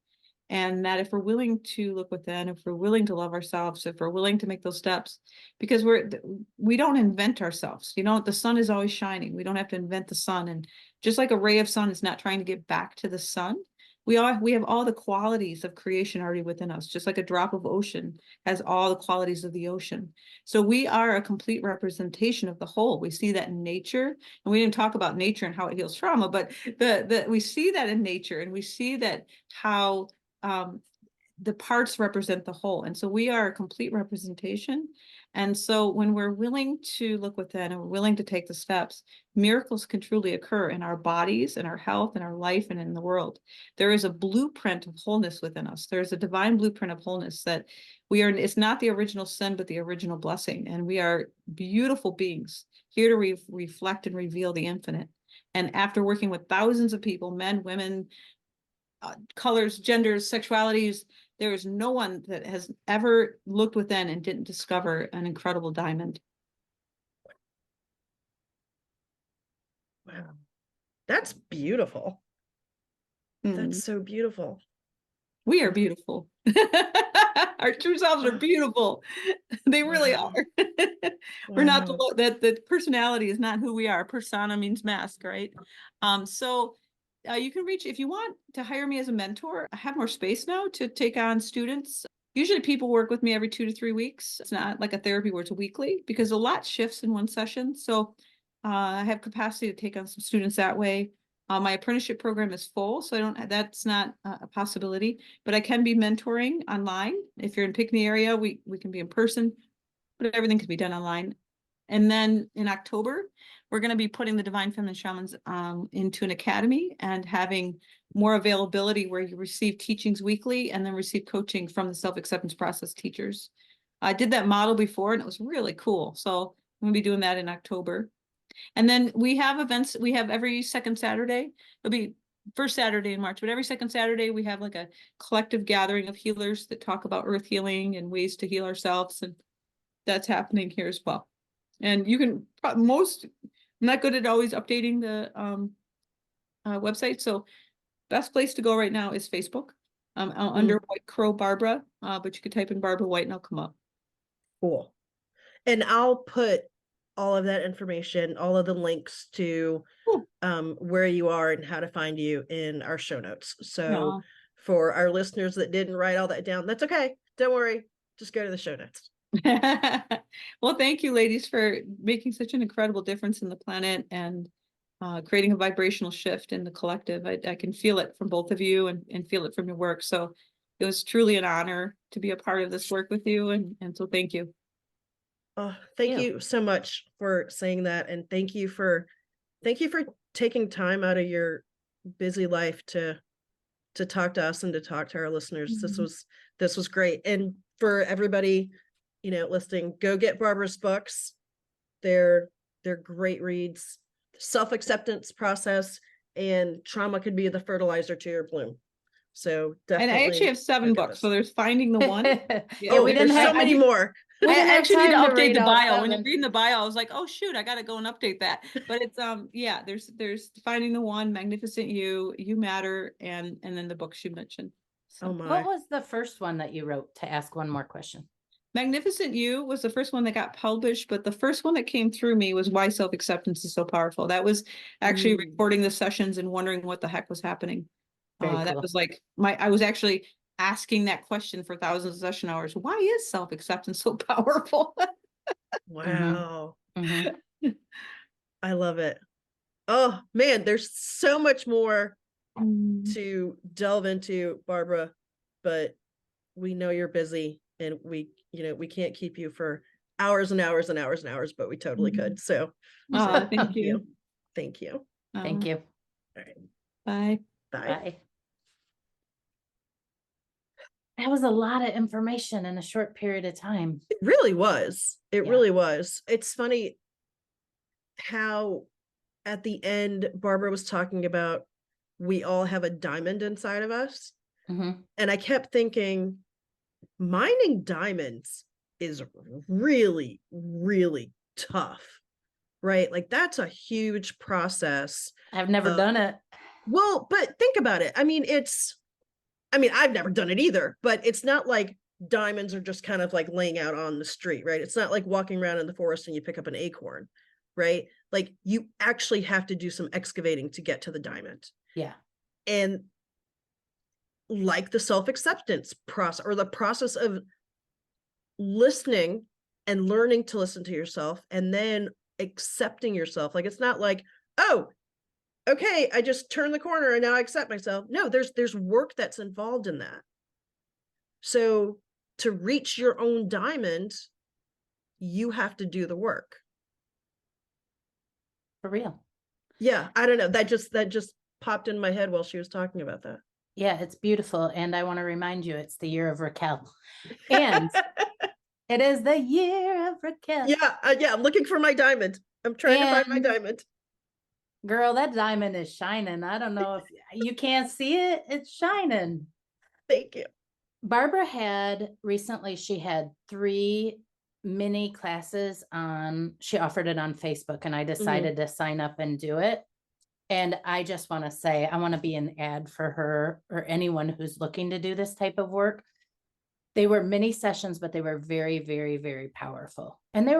[SPEAKER 3] And that if we're willing to look within, if we're willing to love ourselves, if we're willing to make those steps, because we don't invent ourselves. You know, the sun is always shining. We don't have to invent the sun. And just like a ray of sun is not trying to get back to the sun, we have all the qualities of creation already within us, just like a drop of ocean has all the qualities of the ocean. So we are a complete representation of the whole. We see that in nature, and we didn't talk about nature and how it heals trauma, but we see that in nature, and we see that how the parts represent the whole. And so we are a complete representation. And so when we're willing to look within and we're willing to take the steps, miracles can truly occur in our bodies and our health and our life and in the world. There is a blueprint of wholeness within us. There's a divine blueprint of wholeness that it's not the original sin, but the original blessing. And we are beautiful beings here to reflect and reveal the infinite. And after working with thousands of people, men, women, colors, genders, sexualities, there is no one that has ever looked within and didn't discover an incredible diamond.
[SPEAKER 1] Wow. That's beautiful. That's so beautiful.
[SPEAKER 3] We are beautiful. Our true selves are beautiful. They really are. We're not the personality is not who we are. Persona means mask, right? So you can reach, if you want to hire me as a mentor, I have more space now to take on students. Usually people work with me every 2 to 3 weeks. It's not like a therapy where it's weekly because a lot shifts in one session. So I have capacity to take on some students that way. My apprenticeship program is full, so that's not a possibility, but I can be mentoring online. If you're in Pinckney area, we can be in person, but everything can be done online. And then in October, we're going to be putting the Divine Feminine Shamans into an academy and having more availability where you receive teachings weekly and then receive coaching from the self-acceptance process teachers. I did that model before and it was really cool. So I'm going to be doing that in October. And then we have events. We have every second Saturday. It'll be first Saturday in March, but every second Saturday we have like a collective gathering of healers that talk about earth healing and ways to heal ourselves. And that's happening here as well. And you can I'm not good at always updating the website. So best place to go right now is Facebook. Under WhiteCrow Barbra, but you could type in Barbra White and I'll come up.
[SPEAKER 1] Cool. And I'll put all of that information, all of the links to where you are and how to find you in our show notes. So for our listeners that didn't write all that down, that's okay. Don't worry. Just go to the show notes.
[SPEAKER 3] Well, thank you, ladies, for making such an incredible difference in the planet and creating a vibrational shift in the collective. I can feel it from both of you and feel it from your work. So it was truly an honor to be a part of this work with you. And so thank you.
[SPEAKER 1] Oh, thank you so much for saying that. And thank you for taking time out of your busy life to talk to us and to talk to our listeners. This was great. And for everybody, listening, go get Barbra's books. They're great reads. Self-acceptance process and trauma could be the fertilizer to your bloom. So definitely.
[SPEAKER 3] And I actually have 7 books. So there's Finding the One.
[SPEAKER 1] We didn't have so many more.
[SPEAKER 3] I actually need to update the bio. When you're reading the bio, I was like, oh shoot, I got to go and update that. But it's there's Finding the One, Magnificent You, You Matter, and then the books you mentioned.
[SPEAKER 2] So, what was the first one that you wrote, to ask one more question?
[SPEAKER 3] Magnificent You was the first one that got published, but the first one that came through me was Why Self-Acceptance is So Powerful. That was actually recording the sessions and wondering what the heck was happening. That was like I was actually asking that question for thousands of session hours. Why is self-acceptance so powerful?
[SPEAKER 1] Wow. I love it. Oh man, there's so much more to delve into, Barbra, but we know you're busy and we can't keep you for hours and hours and hours and hours, but we totally could. So
[SPEAKER 3] thank you.
[SPEAKER 1] Thank you.
[SPEAKER 2] Thank you.
[SPEAKER 1] All right.
[SPEAKER 3] Bye.
[SPEAKER 2] Bye. That was a lot of information in a short period of time.
[SPEAKER 1] It really was. It really was. It's funny how at the end, Barbra was talking about we all have a diamond inside of us. And I kept thinking, mining diamonds is really, really tough, right? Like that's a huge process.
[SPEAKER 2] I've never done it.
[SPEAKER 1] Well, but think about it. I've never done it either, but it's not like diamonds are just kind of like laying out on the street, right? It's not like walking around in the forest and you pick up an acorn, right? Like you actually have to do some excavating to get to the diamond.
[SPEAKER 2] Yeah.
[SPEAKER 1] And like the self-acceptance process or the process of listening and learning to listen to yourself and then accepting yourself. Like, it's not like, oh, okay, I just turned the corner and now I accept myself. No, there's work that's involved in that. So to reach your own diamond, you have to do the work.
[SPEAKER 2] For real.
[SPEAKER 1] Yeah, I don't know. That just popped in my head while she was talking about that.
[SPEAKER 2] Yeah, it's beautiful. And I want to remind you, it's the year of Raquel. And it is the year of Raquel.
[SPEAKER 1] Yeah, I'm looking for my diamond. I'm trying to find my diamond.
[SPEAKER 2] Girl, that diamond is shining. I don't know if you can't see it. It's shining.
[SPEAKER 1] Thank you.
[SPEAKER 2] Barbra she had 3 mini classes she offered it on Facebook, and I decided to sign up and do it. And I just want to say, I want to be an ad for her or anyone who's looking to do this type of work. They were mini sessions, but they were very, very, very powerful. And they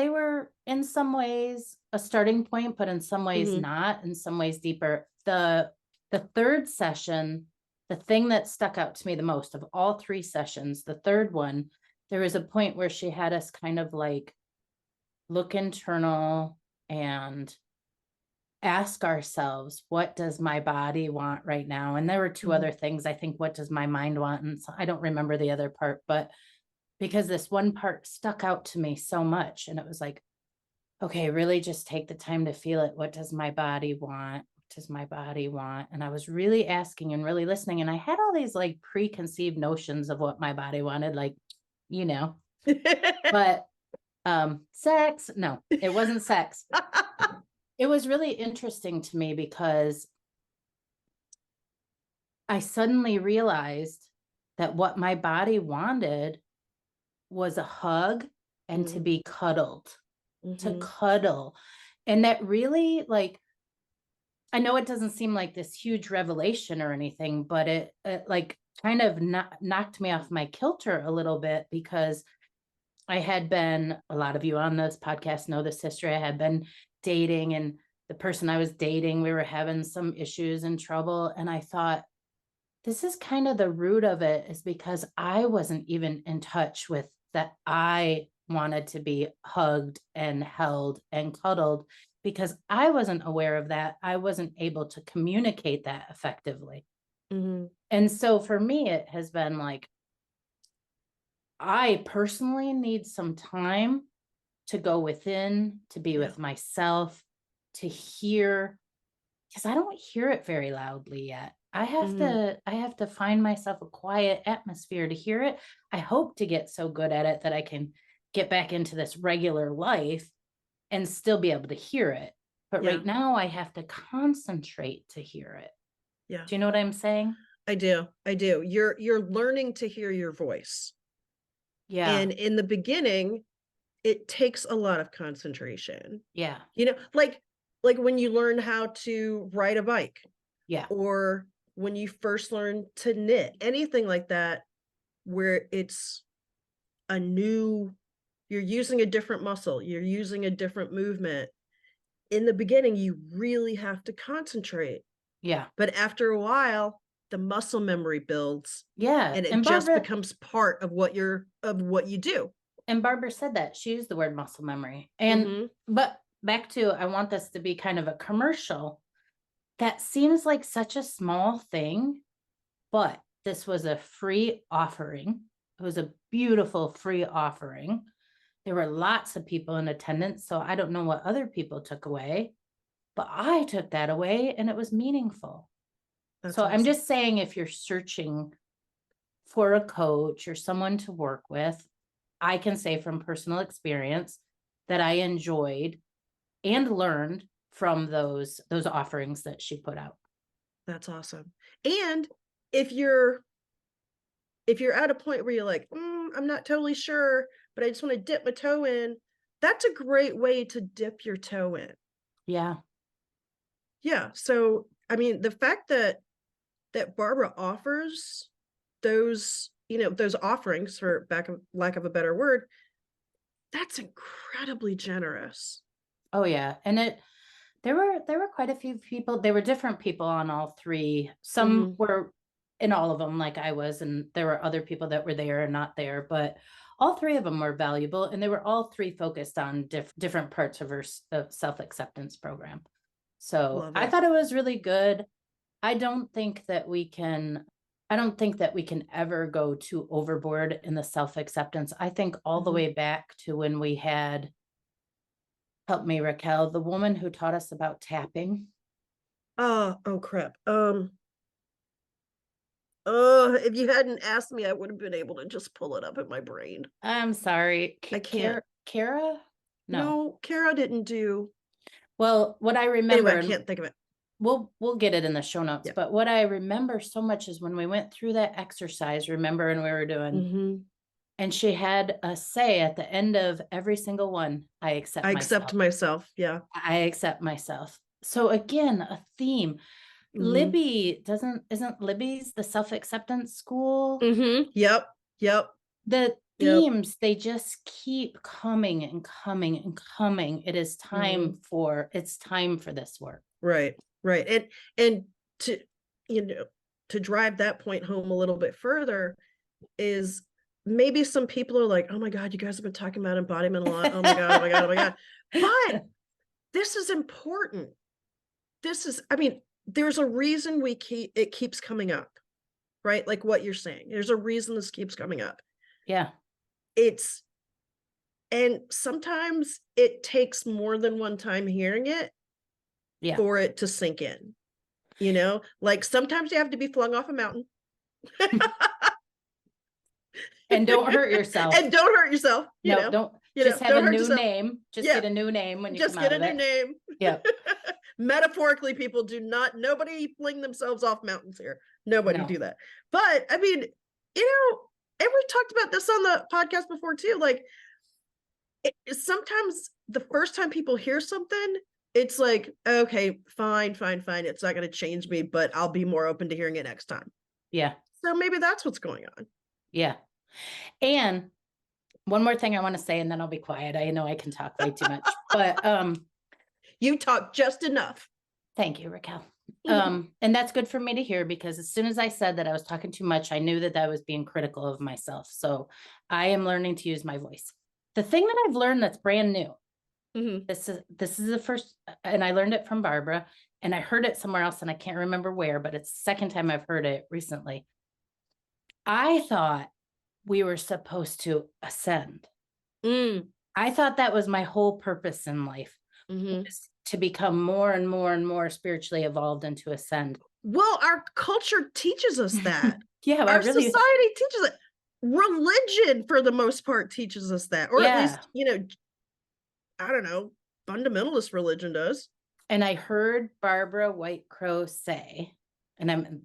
[SPEAKER 2] were in some ways a starting point, but in some ways not, in some ways deeper. The 3rd session, the thing that stuck out to me the most of all 3 sessions, the 3rd one, there was a point where she had us kind of like look internal and ask ourselves, what does my body want right now? And there were two other things. I think, what does my mind want? And so I don't remember the other part, but because this one part stuck out to me so much. And it was like, okay, really just take the time to feel it. What does my body want? What does my body want? And I was really asking and really listening. And I had all these like preconceived notions of what my body wanted, like, you know, but sex, no, it wasn't sex. It was really interesting to me because I suddenly realized that what my body wanted was a hug and to be cuddled, to cuddle. And that really, like, I know it doesn't seem like this huge revelation or anything, but it like kind of knocked me off my kilter a little bit, because I had been, a lot of you on this podcast know this history. I had been dating, and the person I was dating, we were having some issues and trouble. And I thought, this is kind of the root of it, is because I wasn't even in touch with that. I wanted to be hugged and held and cuddled, because I wasn't aware of that. I wasn't able to communicate that effectively. And so for me, it has been like, I personally need some time to go within, to be with myself, to hear, because I don't hear it very loudly yet. I have to find myself a quiet atmosphere to hear it. I hope to get so good at it that I can get back into this regular life and still be able to hear it. But right now I have to concentrate to hear it.
[SPEAKER 1] Yeah.
[SPEAKER 2] Do you know what I'm saying?
[SPEAKER 1] I do. You're learning to hear your voice.
[SPEAKER 2] Yeah.
[SPEAKER 1] And in the beginning, it takes a lot of concentration.
[SPEAKER 2] Yeah.
[SPEAKER 1] You know, like when you learn how to ride a bike.
[SPEAKER 2] Yeah.
[SPEAKER 1] Or when you first learn to knit, anything like that, where it's a new, you're using a different muscle, you're using a different movement. In the beginning, you really have to concentrate.
[SPEAKER 2] Yeah.
[SPEAKER 1] But after a while, the muscle memory builds.
[SPEAKER 2] Yeah.
[SPEAKER 1] And it
[SPEAKER 2] And
[SPEAKER 1] just
[SPEAKER 2] Barbara,
[SPEAKER 1] becomes part of what you do.
[SPEAKER 2] and Barbara said that. She used the word muscle memory. And but back to, I want this to be kind of a commercial. That seems like such a small thing, but this was a free offering. It was a beautiful free offering. There were lots of people in attendance, so I don't know what other people took away, but I took that away, and it was meaningful.
[SPEAKER 1] That's
[SPEAKER 2] so
[SPEAKER 1] awesome.
[SPEAKER 2] I'm just saying, if you're searching for a coach or someone to work with, I can say from personal experience that I enjoyed and learned from those offerings that she put out.
[SPEAKER 1] That's awesome. And if you're at a point where you're like, I'm not totally sure, but I just want to dip my toe in, that's a great way to dip your toe in.
[SPEAKER 2] Yeah.
[SPEAKER 1] Yeah. So, I mean, the fact that Barbara offers those, those offerings, for lack of a better word, that's incredibly generous.
[SPEAKER 2] Oh yeah. And there were quite a few people. There were different people on all three. Some were in all of them, like I was, and there were other people that were there and not there, but all three of them were valuable, and they were all three focused on different parts of her self-acceptance program. So I thought it was really good. I don't think that we can ever go too overboard in the self-acceptance. I think all the way back to when we had, help me, Raquel, the woman who taught us about tapping.
[SPEAKER 1] Oh crap. If you hadn't asked me, I would have been able to just pull it up in my brain.
[SPEAKER 2] I'm sorry.
[SPEAKER 1] I can't.
[SPEAKER 2] Klara?
[SPEAKER 1] No, Kara didn't do.
[SPEAKER 2] Well, what I remember,
[SPEAKER 1] anyway, I can't think of it.
[SPEAKER 2] We'll get it in the show notes. But what I remember so much is when we went through that exercise, remember, and we were doing, and she had us say at the end of every single one, I accept
[SPEAKER 1] myself. Yeah.
[SPEAKER 2] I accept myself. So again, a theme. Libby isn't Libby's the self-acceptance school?
[SPEAKER 1] Yep.
[SPEAKER 2] The themes, they just keep coming and coming and coming. It is time for this work.
[SPEAKER 1] Right. And to, to drive that point home a little bit further, is maybe some people are like, oh my God, you guys have been talking about embodiment a lot. Oh my God. But this is important. this is, I mean, there's a reason it keeps coming up, right? Like what you're saying. There's a reason this keeps coming up.
[SPEAKER 2] Yeah.
[SPEAKER 1] And sometimes it takes more than one time hearing it for it to sink in, like sometimes you have to be flung off a mountain.
[SPEAKER 2] And don't hurt yourself.
[SPEAKER 1] And don't hurt yourself.
[SPEAKER 2] Don't just have a new name. Just get a new name when you come out of it.
[SPEAKER 1] Just get a new name.
[SPEAKER 2] Yeah.
[SPEAKER 1] Metaphorically, people nobody fling themselves off mountains here. Nobody do that. But I mean, and we talked about this on the podcast before too. Like sometimes the first time people hear something, it's like, okay, fine. It's not going to change me, but I'll be more open to hearing it next time.
[SPEAKER 2] Yeah.
[SPEAKER 1] So maybe that's what's going on.
[SPEAKER 2] Yeah. And one more thing I want to say, and then I'll be quiet. I know I can talk way too much, but
[SPEAKER 1] you talk just enough.
[SPEAKER 2] Thank you, Raquel. And that's good for me to hear, because as soon as I said that I was talking too much, I knew that I was being critical of myself. So I am learning to use my voice. The thing that I've learned that's brand new, this is the first, and I learned it from Barbara, and I heard it somewhere else, and I can't remember where, but it's the second time I've heard it recently. I thought we were supposed to ascend. I thought that was my whole purpose in life, was to become more and more and more spiritually evolved and to ascend.
[SPEAKER 1] Well, our culture teaches us that.
[SPEAKER 2] Yeah,
[SPEAKER 1] our society teaches it. Religion, for the most part, teaches us that, or at least, I don't know, fundamentalist religion does.
[SPEAKER 2] And I heard Barbra WhiteCrow say, and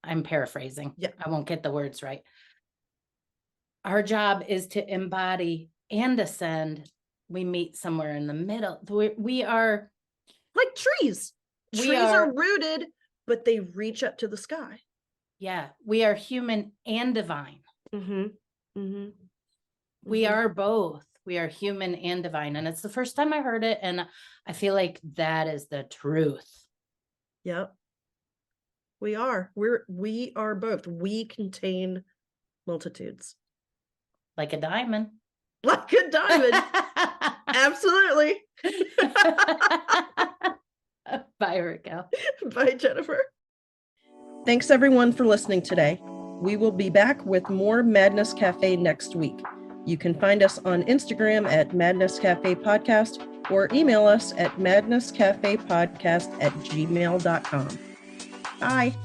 [SPEAKER 2] I'm paraphrasing. Yeah. I won't get the words right. Our job is to embody and ascend. We meet somewhere in the middle. We are
[SPEAKER 1] like trees. Trees are rooted, but they reach up to the sky.
[SPEAKER 2] Yeah. We are human and divine. We are both. We are human and divine. And it's the first time I heard it. And I feel like that is the truth.
[SPEAKER 1] Yep. We are. We are both. We contain multitudes.
[SPEAKER 2] Like a diamond.
[SPEAKER 1] Like a diamond. Absolutely.
[SPEAKER 2] Bye, Raquel.
[SPEAKER 1] Bye, Jennifer. Thanks everyone for listening today. We will be back with more Madness Cafe next week. You can find us on Instagram at Madness Cafe Podcast or email us at madnesscafepodcast@gmail.com. Bye.